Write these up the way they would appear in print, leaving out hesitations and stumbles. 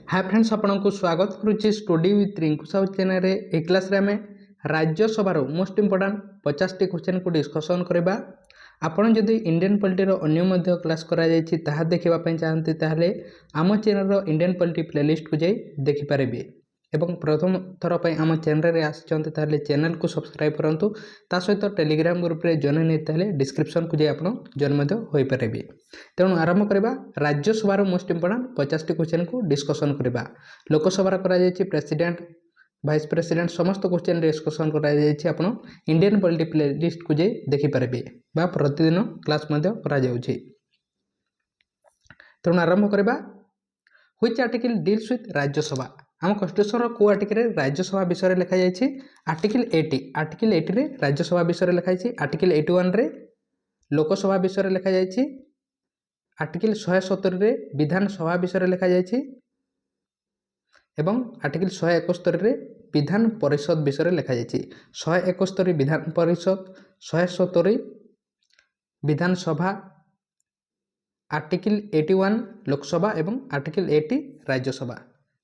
हाय friends आपको स्वागत करुच्ची study with Rinku Sahu channel ए क्लास रे आम राज्यसभा मोस्ट इंपोर्टाट 50 टी क्वेश्चन को डिस्कसन करवा। आपड़ जदि इंडियन पॉलिटी अन्य क्लास कराई देखापी चाहती ताहले आम चैनल इंडियन पॉलिटी प्लेलिस्ट को जाई देखिपारे एवं प्रथम थर पर आम चैनल आसते चैनल को सब्सक्राइब करूँ ता सहित टेलीग्राम ग्रुप रे जॉइन नहीं डिस्क्रिप्शन को जाए आप जॉइन हो पारे। तेणु आरंभ करवा राज्यसभा मोस्ट इंपोर्टाट 50 टी क्वेश्चन को डिस्कसन करवा। लोकसभा प्रेसिडेंट वाइस प्रेसिडेंट समस्त क्वेश्चन डिस्कसन कर इंडियन पॉलिटी प्लेलिस्ट को जाए देखिपारे बा प्रतिदिन क्लास तेणु आरंभ करवा। Which article deals with Rajya Sabha आम कन्स्टिट्यूशन को आर्टिकल राज्यसभा विषय लिखा जाए आर्टिकल 80 आर्टिकल 80 रे राज्यसभा विषय लिखाई आर्टिकल 81 रे लोकसभा विषय लिखा जाए आर्टिकल 170 रे विधानसभा विषय लिखा जाए एवं आर्टिकल 171 रे विधान परिषद विषय लिखा जाए 171 विधान परिषद 170 विधानसभा आर्टिकल 81 लोकसभा एवं आर्टिकल 80 राज्यसभा।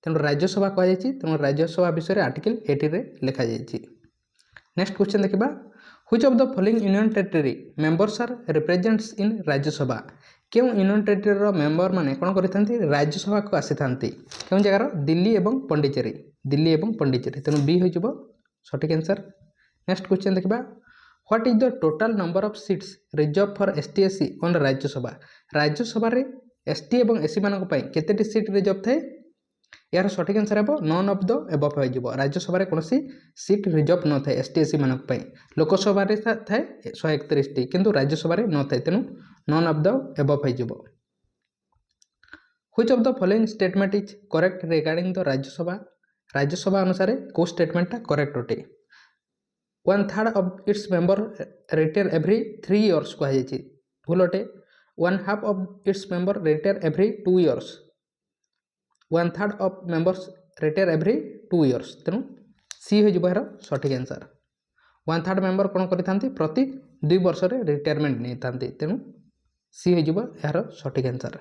तेणु राज्यसभा कहुई तेणु राज्यसभा विषय आर्टिकल 80 रे लिखा जाए। नेक्स्ट क्वेश्चन देखा which of the following union territory members are represents in Rajya Sabha क्यों यूनियन टेरिटरी मेंबर माने कौन करते राज्यसभा को आसी था क्यों जगार दिल्ली एवं पंडिचेरी तेणु बी हो सठिक आंसर। नेक्स्ट क्वेश्चन देखा what is the total number of seats reserve for ST SC on Rajya Sabha Rajya Sabha रे एसटी एवं एससी मानक पई केतेटी सीट रिजर्व थाए यार सठिक आंसर हे नॉन ऑफ द एबव हो राज्यसभा कौन सीट रिजर्व न थाए एसटी एससी मानक पई लोकसभा रे थाए 131 टी किंतु राज्यसभा रे न थाए तेणु नॉन ऑफ द एबव हो। Which of the following statement is correct regarding the Rajya Sabha अनुसार को स्टेटमेंटा करेक्ट अटे 1/3 of its member retire every 3 years कहुई भूल अटे 1/2 of its member retire every 2 years 1/3 of members retire every 2 years तेणु C हो यार सठिक आंसर 1/3 मेंबर कौन करते प्रति 2 वर्ष रिटायरमेंट नहीं था तेणु सी हो यार सठिक answer.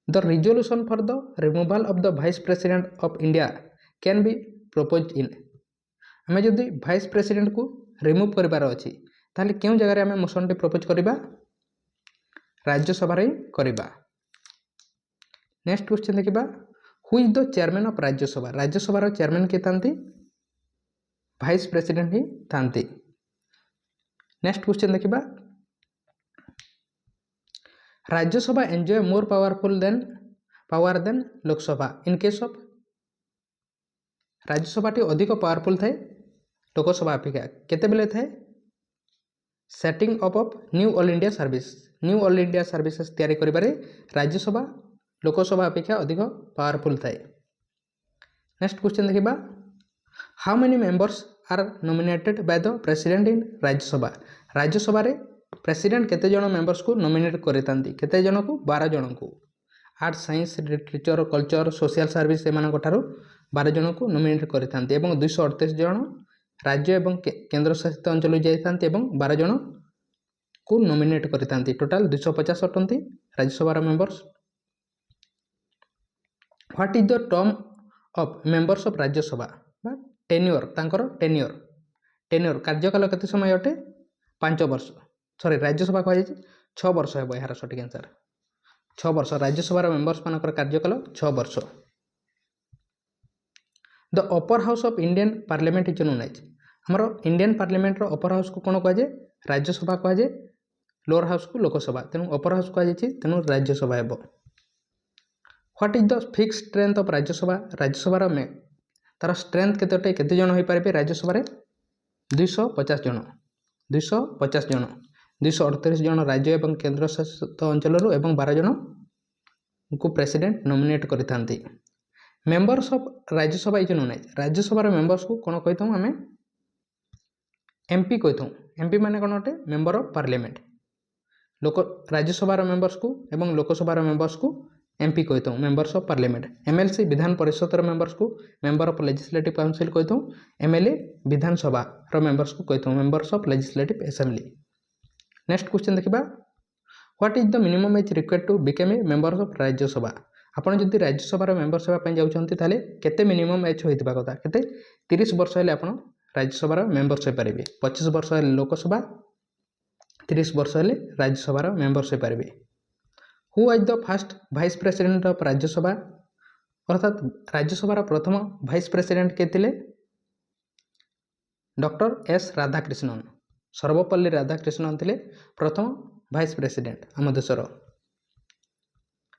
The resolution for the removal of the vice president of India can be propose in आम जदि वाइस प्रेसिडेंट को रिमूव करार अच्छी ताहले क्यों जगह आम मोशन टी प्रपोज करवा राज्यसभा करवा। नेक्स्ट क्वेश्चन देखा who is the chairman of Rajya Sabha chairman किए था वाइस प्रेसिडेंट ही था। नेक्स्ट क्वेश्चन देखा Rajya Sabha enjoy more power than Lok Sabha in case of Rajya Sabha टी अधिक पावरफुल थाए लोकसभा अपेक्षा केते बेले थाए setting up of new all India services तैयारी करिबारे राज्यसभा लोकसभा अपेक्षा अधिक पावरफुल थाए। नेक्स्ट क्वेश्चन देखा how many members are nominated by the president in Rajya Sabha रे प्रेसिडेंट केते जन मेंबर्स को नॉमिनेट करते केते जन को 12 जन को arts science literature culture social service एमान 12 जन को नॉमिनेट करते 238 जन राज्य एवं केंद्र शासित अंचल जाते 12 जन को नॉमिनेट करते टोटाल 250 अटंती Rajya Sabha members. What is the term of members of Rajya Sabha tenure tenure कार्यकाल केते समय अटे 5 वर्ष सॉरी राज्यसभा कह 6 वर्ष है यार सठिक आंसर 6 वर्ष राज्यसभा मेंबर्स मानकर कार्यकाल 6 वर्ष। The upper house of Indian parliament is known as हमर इंडियन पार्लियामेंट रो अपर हाउस को कौन कह राज्यसभा कह लोअर हाउस को लोकसभा तेणु अपर हाउस कह तेणु राज्यसभा हे। What is the fix strength of Rajya Sabha में तार स्ट्रेंथ केते जन हो पारे राज्यसभा 250 जन 238 जन राज्य एवं केंद्र शासित अंचल एवं 12 जन को प्रेसिडेंट नॉमिनेट करते। Members of Rajya Sabha is known as Rajya Sabha members को कौन कही आम एमपी कही एमपी माने कौन अटे member of parliament Rajya Sabha members को एवं लोकसभा मेंबर्स को एमपी कही members of parliament MLC Vidhan Parishad members को मेंबर ऑफ लेजिस्लेटिव काउंसिल कही एमएलए विधानसभा मेंबर्स को कही members of legislative assembly. Next question देखा what is the minimum age required to become a member of Rajya Sabha आपण जदि राज्यसभा मेम्बर सेवा जाऊँच ताले केते मिनिमम एज होइतिबा कथा केते 30 वर्ष हेले आपण राज्यसभा मेम्बर से पारे 25 वर्ष हेले लोकसभा 30 वर्ष हेले राज्यसभा मेम्बर से पारे। Who was the first vice president of Rajya Sabha अर्थात राज्यसभा प्रथम वाइस प्रेसिडेंट के थिले डॉक्टर एस राधाकृष्णन सर्वपल्ली राधाकृष्णन थिले प्रथम वाइस प्रेसिडेंट आम देशर।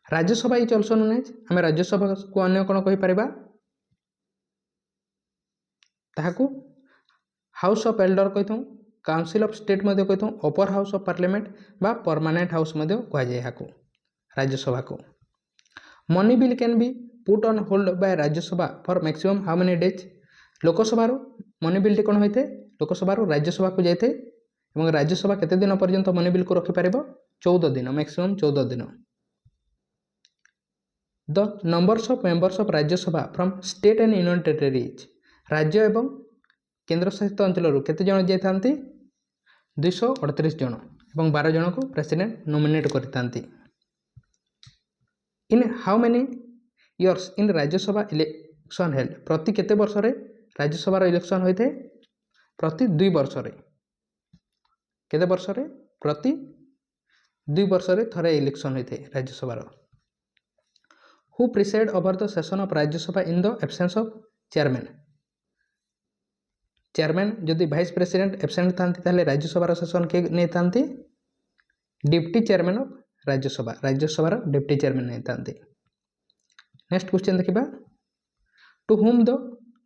Rajya Sabha is also known as आम राज्यसभा को अन्य कौन कहि परिबा ताहाकू हाउस ऑफ एल्डर कहिथौ काउंसिल ऑफ स्टेट मध्य कहिथौ अपर हाउस ऑफ पार्लियामेंट बा परमानेंट हाउस मध्य कहा जाय हाकू राज्यसभा को। Money bill can be put on hold by Rajya Sabha for maximum how many days Lok Sabha money bill कौन होते लोकसभा राज्यसभा को जाए और राज्यसभा केते दिन पर्यंत मनी बिल को रखिपर 14 दिन मैक्सिमम 14 दिन। The numbers of members of Rajya Sabha from state and union territories राज्य एवं केंद्र शासित अंचल केते जन जाइथांती 238 जन और 12 जन को प्रेसिडेंट नॉमिनेट करथांती। In how many years in Rajya Sabha election held प्रति केते वर्ष रे राज्यसभा इलेक्शन होते प्रति 2 वर्ष रे केते वर्ष रे प्रति 2 वर्ष रे थरे इलेक्शन होते Rajya Sabha. Who preside over the session of Rajya Sabha in the absence of chairman chairman जदि वाइस प्रेसिडेंट एब्सेंट थांती ताले राज्यसभा सेशन के नहीं थांती deputy chairman of Rajya Sabha deputy chairman नहीं थांती। नेक्स्ट क्वेश्चन देखिबा to whom the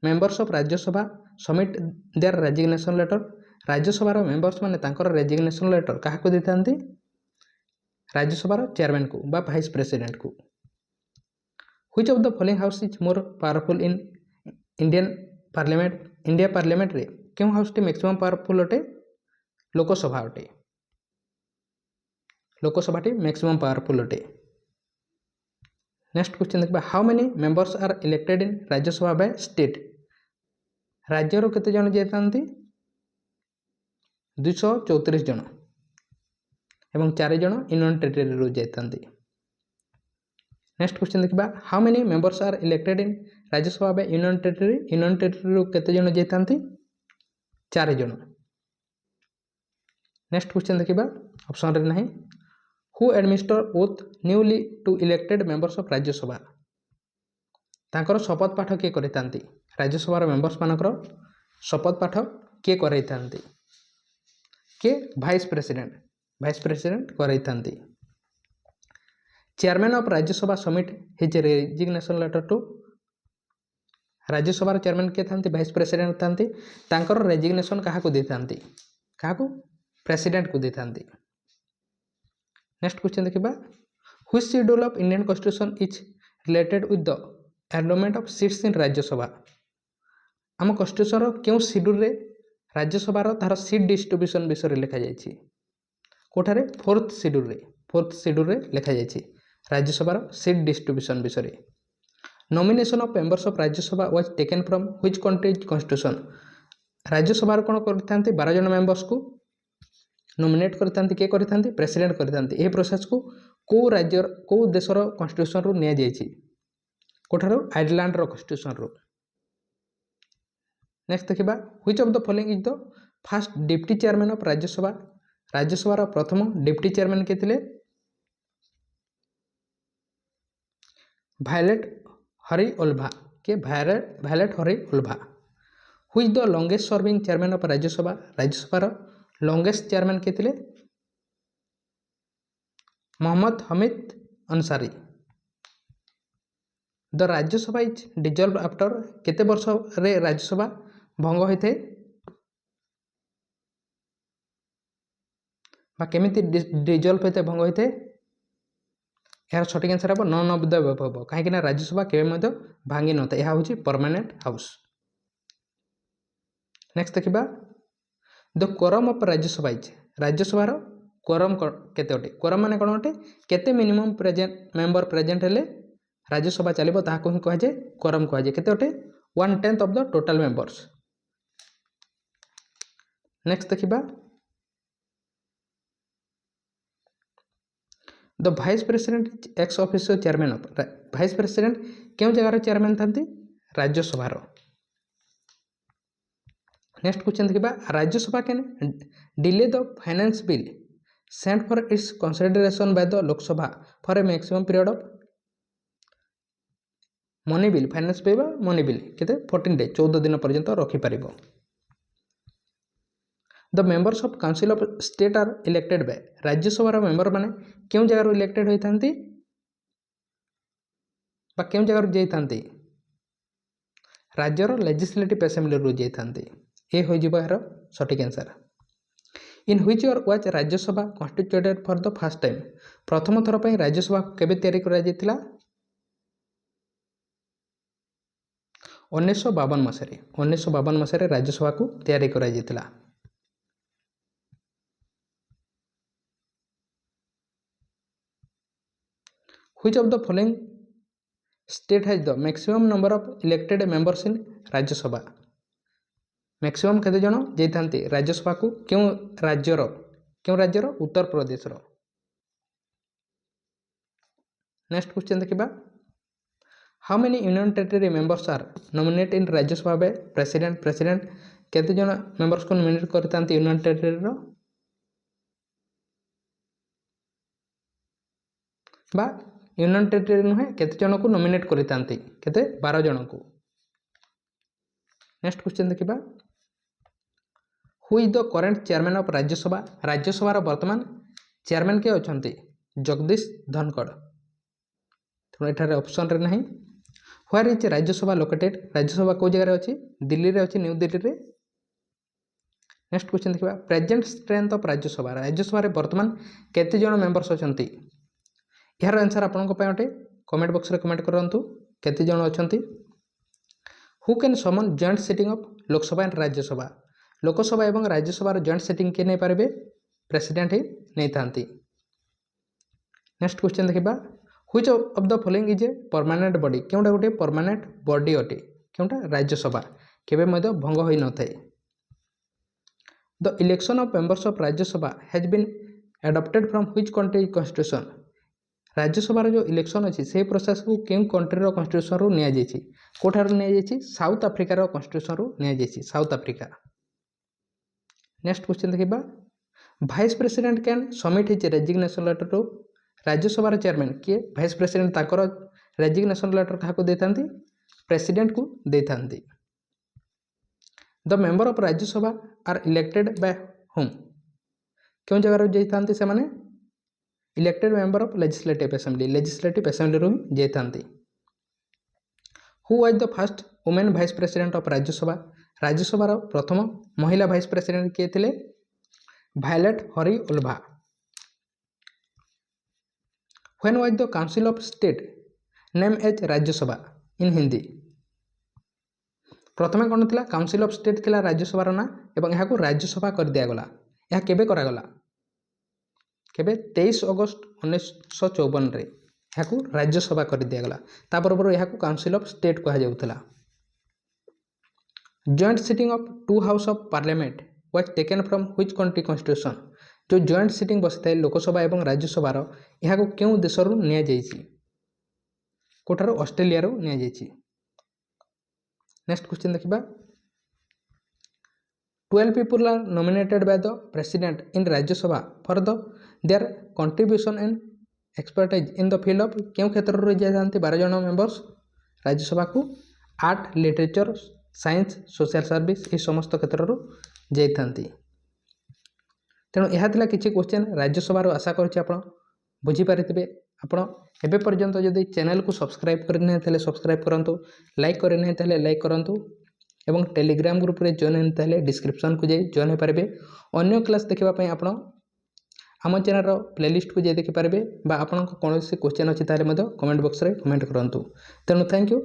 members of Rajya Sabha submit their resignation letter Rajya Sabha members माने तांकर रेजिग्नेशन लेटर काहा को देतांती राज्यसभा चेयरमैन को बा वाइस प्रेसिडेंट को। Which of the following house is more powerful in India parliament रे क्यों हाउस टी मैक्सिमम पावरफुल अटे लोकसभा अटे लोकसभा टी मैक्सिमम पावरफुल अटे। नेक्स्ट क्वेश्चन देखबा how many members are elected in Rajya Sabha by state राज्यर केते जन जाइथांती 234 जन एवं 4 जन यूनियन टेरिटरी रो जाइथांती। नेक्स्ट क्वेश्चन देखबा how many members are elected in Rajya Sabha by union territory रो केते जन जाइथांती 4 जन। नेक्स्ट क्वेश्चन देखबा ऑप्शन रे नाही who administer oath newly to elected members of Rajya Sabha तांकर शपथ पाठ किए करितांती राज्यसभा मेंबर्स मानकर शपथ पाठ किए करैतांती के वाइस प्रेसिडेंट करैतांती। Chairman of Rajya Sabha submit his resignation letter to Rajya Sabha chairman के थांती वाइस प्रेसिडेंट थांती तांकर रेजिग्नेशन काहा को देतांती काहा को प्रेसिडेंट को देतांती। नेक्स्ट क्वेश्चन देखिबा which schedule of Indian constitution is related with the allotment of seats in Rajya Sabha आम कॉन्स्टिट्यूशन क्यों शेड्यूल रे राज्यसभा तार सीट डिस्ट्रीब्यूशन विषय लिखा जायछि कोठारे फोर्थ शेड्यूल रे लिखा जायछि राज्यसभा सीट डिस्ट्रीब्यूशन विषय। Nomination of members of Rajya Sabha was taken from which countries constitution Rajya Sabha कौन करथांती 12 जन मेंबर्स को नॉमिनेट करथांती के करथांती प्रेसिडेंट करथांती ए प्रोसेस को राज्य को देशर कॉन्स्टिट्यूशन रो निया जायछि कोठारो आयरलैंड रो कॉन्स्टिट्यूशन रो। नेक्स्ट देखिबा which of the following is the first deputy chairman of Rajya Sabha रो प्रथम डिप्टी चेयरमैन के थिले वायलेट हरि ओल्भा के Violet Hari Alva. Which the longest serving chairman of Rajya Sabha रो लॉन्गेस्ट चेयरमैन के थिले Mohammad Hamid Ansari. The Rajya Sabha is dissolve after केते वर्ष रे राज्यसभा भंग होइथे बा केमिति डिजॉल्व होइथे भंग होइथे यार सठिक आंसर हम नन ऑफ द अबव कहीं राज्यसभा केवे भांगी न था यह हूँ परमानेंट हाउस। नेक्स्ट देखिबा the quorum of Rajya Sabha is Rajya Sabha quorum केते अटे क्वोरम माने कोन अटे केते मिनिमम मेंबर प्रेजेंट हेले राज्यसभा चलिबो ताहाको ही कह जाय क्वोरम कह जाय केते अटे 1/10 of the total members. Next देखिबा the vice president is ex officio chairman of vice president क्यों जगार चेयरमैन था राज्यसभार। नेक्स्ट क्वेश्चन देखा Rajya Sabha can delay the finance bill sent for its consideration by the Lok Sabha for a maximum period of money bill finance पे money bill केते 14 day 14 दिन पर्यंत रखिपर। The members of council of state are elected by Rajya Sabha member माने क्यों जगार elected होइथांती बा क्यों जगार जाइथांती राज्यर लेजिस्लेटिव असेंबली रु जाइथांती। ए होई जिवो यार सटीक answer. In which year was Rajya Sabha constituted for the first time प्रथम थर पई राज्यसभा केबे तयारी करा जायतिला 1952 मसीह 1952 मसीह राज्यसभा को तैयारी करा जायतिला। Which of the following state has the maximum number of elected members in Rajya Sabha maximum केते जण जाइथांती राज्यसभा को क्यों राज्यर उत्तर प्रदेश। नेक्स्ट क्वेश्चन देखिबा how many union territory members are nominate in Rajya Sabha by president केते जण मेंबर्स को नॉमिनेट करतांती यूनियन टेरिटरी रो बा यूनियन टेरिटरी नुहे केते जण को नॉमिनेट करतांती केते 12 जण को। नेक्स्ट क्वेश्चन देखिबा who is the current chairman of Rajya Sabha Rajya Sabha वर्तमान चेयरमैन के अछंती जगदीश धनखड़। तो एठारे ऑप्शन रे नहीं। Where is Rajya Sabha located Rajya Sabha को जगह अच्छी दिल्ली रे अच्छी न्यू दिल्ली रे। नेक्स्ट क्वेश्चन देखिबा present strength of Rajya Sabha Rajya Sabha रे वर्तमान केते जण मेंबर्स अछंती यार आंसर आपनको पय अटे कमेंट बॉक्स रे कमेंट करंतु केते जण अछंती। Who can summon joint sitting of Lok Sabha and Rajya Sabha Lok Sabha एवं राज्यसभा जॉइंट सिटिंग के नहीं पारे प्रेसिडेंट ही नहीं थांती। नेक्स्ट क्वेश्चन देखिबा which of the following is a permanent body क्योंटा गोटे परमानेंट बॉडी अटे क्योंटा राज्यसभा केबे मध्य भंग होई न थाए। The election of members of Rajya Sabha has been adopted from which country constitution Rajya Sabha जो इलेक्शन अच्छी से प्रोसेस को क्यों कंट्री कॉन्स्टिट्यूशन रु निया जायछि कोठार निया जायछि साउथ अफ्रीका कॉन्स्टिट्यूशन रु निया जायछि साउथ अफ्रीका। नेक्स्ट क्वेश्चन देखिबा vice president can submit his resignation letter to Rajya Sabha chairman किए भाइस प्रेसिडेंट ताकर रेजिग्नेशन लेटर क्या देता प्रेसिडेंट को देता। The member of Rajya Sabha are elected by whom क्यों जगह जाइथांती से माने elected member of legislative assembly रु जाइथांती। Who was the first women vice president of Rajya Sabha प्रथम महिला भाइस प्रेसिडेंट किए थिले Violet Harivallabha. When was the Council of State named as Rajya Sabha in Hindi प्रथम कौन था काउंसिल ऑफ स्टेट थिला राज्यसभार ना एवं यहाँ को राज्यसभा कर दिया गला यह केबे करागला केबे 23 अगस्त 1954 रे यहाँ को राज्यसभा कर दिया गला तापर यहाँ को काउंसिल ऑफ स्टेट कहा जाउथला। Joint sitting of two house of parliament was taken from which country constitution जो जॉइंट सिटिंग बसता लोकसभा एवं राज्यसभार यहाँ को क्यों देश नि जाइछि कोठार ऑस्ट्रेलिया रो नि जाइछि। नेक्स्ट क्वेश्चन देखिबा 12 people are nominated by the president in Rajya Sabha for the their contribution and expertise in the field of क्यों क्षेत्र रो जाइथांती 12 जण मेंबर्स राज्यसभा को art literature science social service ये समस्त क्षेत्र रो जाइथांती। तेणु यह थिला किछि क्वेश्चन राज्यसभा आशा करुच्ची आप बुझीपारे आप एबे पर्यंत जदि चैनल को सब्सक्राइब करने सब्सक्राइब करूँ लाइक करने लाइक करूँ एवं टेलीग्राम ग्रुप रे जॉइन होते डिस्क्रिप्शन को जाई जॉइन हो पारे अन्य क्लास देखापी आप आम चैनल प्लेलिस्ट को जाई देखिपारे बा आपन कौन क्वेश्चन अच्छी कमेंट बॉक्स रे कमेंट करूँ। तेणु थैंक यू।